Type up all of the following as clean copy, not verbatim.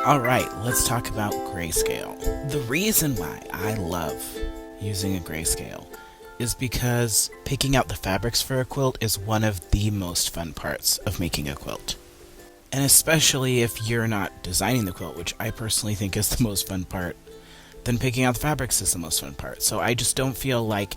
Alright, let's talk about Grayscale. The reason why I love using a Grayscale is because picking out the fabrics for a quilt is one of the most fun parts of making a quilt. And especially if you're not designing the quilt, which I personally think is the most fun part, then picking out the fabrics is the most fun part. So I just don't feel like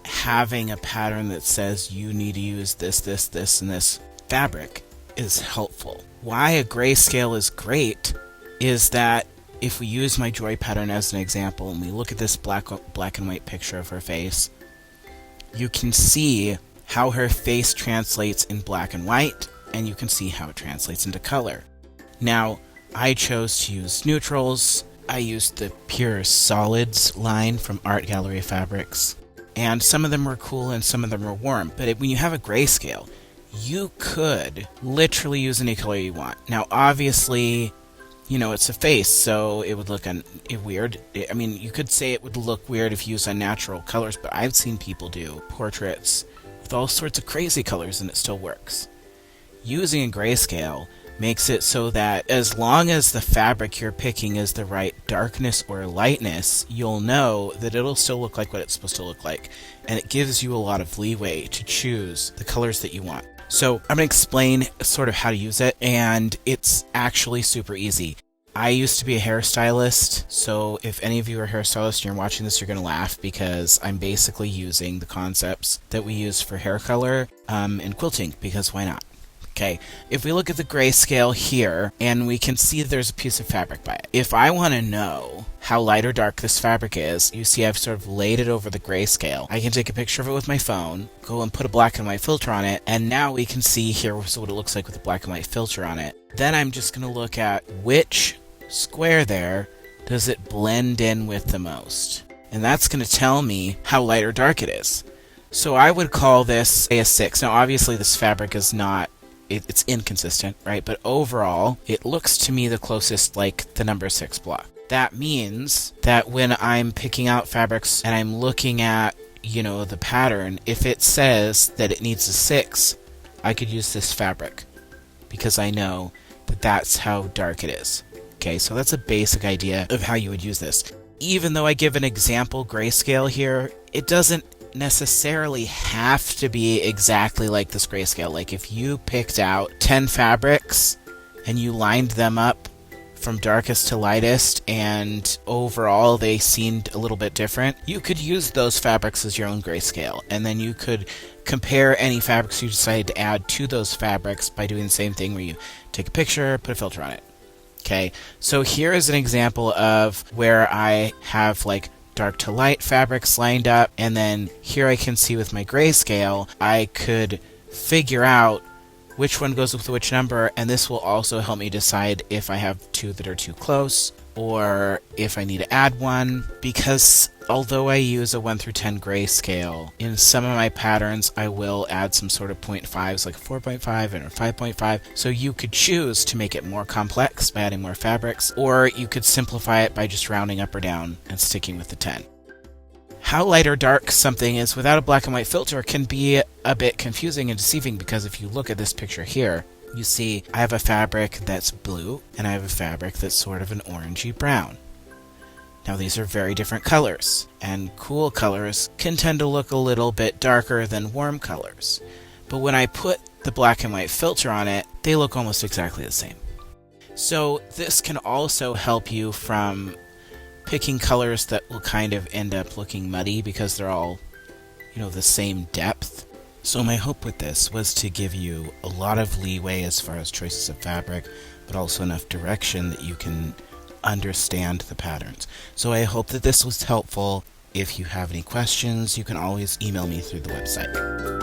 having a pattern that says you need to use this, this, this, and this fabric is helpful. Why a Grayscale is great is that if we use my Joy pattern as an example and we look at this black and white picture of her face, you can see how her face translates in black and white, and you can see how it translates into color. Now, I chose to use neutrals. I used the Pure Solids line from Art Gallery Fabrics, and some of them were cool and some of them were warm. But when you have a Grayscale, you could literally use any color you want. Now, obviously, it's a face, so it would look weird. I mean, you could say it would look weird if you use unnatural colors, but I've seen people do portraits with all sorts of crazy colors and it still works. Using a Grayscale makes it so that as long as the fabric you're picking is the right darkness or lightness, you'll know that it'll still look like what it's supposed to look like. And it gives you a lot of leeway to choose the colors that you want. So I'm going to explain sort of how to use it, and it's actually super easy. I used to be a hairstylist, so if any of you are hairstylists and you're watching this, you're going to laugh because I'm basically using the concepts that we use for hair color in quilting, because why not? Okay, if we look at the Grayscale here, and we can see there's a piece of fabric by it. If I want to know how light or dark this fabric is, you see I've sort of laid it over the Grayscale. I can take a picture of it with my phone, go and put a black and white filter on it, and now we can see here what it looks like with a black and white filter on it. Then I'm just going to look at which square there does it blend in with the most. And that's going to tell me how light or dark it is. So I would call this a 6. Now obviously this fabric is not it's inconsistent, right? But overall, it looks to me the closest like the number 6 block. That means that when I'm picking out fabrics and I'm looking at, the pattern, if it says that it needs a 6, I could use this fabric because I know that that's how dark it is. Okay, so that's a basic idea of how you would use this. Even though I give an example Grayscale here, it doesn't necessarily have to be exactly like this Grayscale. Like if you picked out 10 fabrics and you lined them up from darkest to lightest and overall they seemed a little bit different, you could use those fabrics as your own Grayscale, and then you could compare any fabrics you decided to add to those fabrics by doing the same thing where you take a picture, put a filter on it. Okay, so here is an example of where I have like dark to light fabrics lined up, and then here I can see with my Grayscale I could figure out which one goes with which number, and this will also help me decide if I have two that are too close or if I need to add one, because although I use a 1 through 10 Grayscale, in some of my patterns I will add some sort of 0.5s like 4.5 and a 5.5, so you could choose to make it more complex by adding more fabrics, or you could simplify it by just rounding up or down and sticking with the 10. How light or dark something is without a black and white filter can be a bit confusing and deceiving, because if you look at this picture here, you see I have a fabric that's blue and I have a fabric that's sort of an orangey brown. Now these are very different colors, and cool colors can tend to look a little bit darker than warm colors. But when I put the black and white filter on it, they look almost exactly the same. So this can also help you from picking colors that will kind of end up looking muddy because they're all, the same depth. So my hope with this was to give you a lot of leeway as far as choices of fabric, but also enough direction that you can understand the patterns. So I hope that this was helpful. If you have any questions, you can always email me through the website.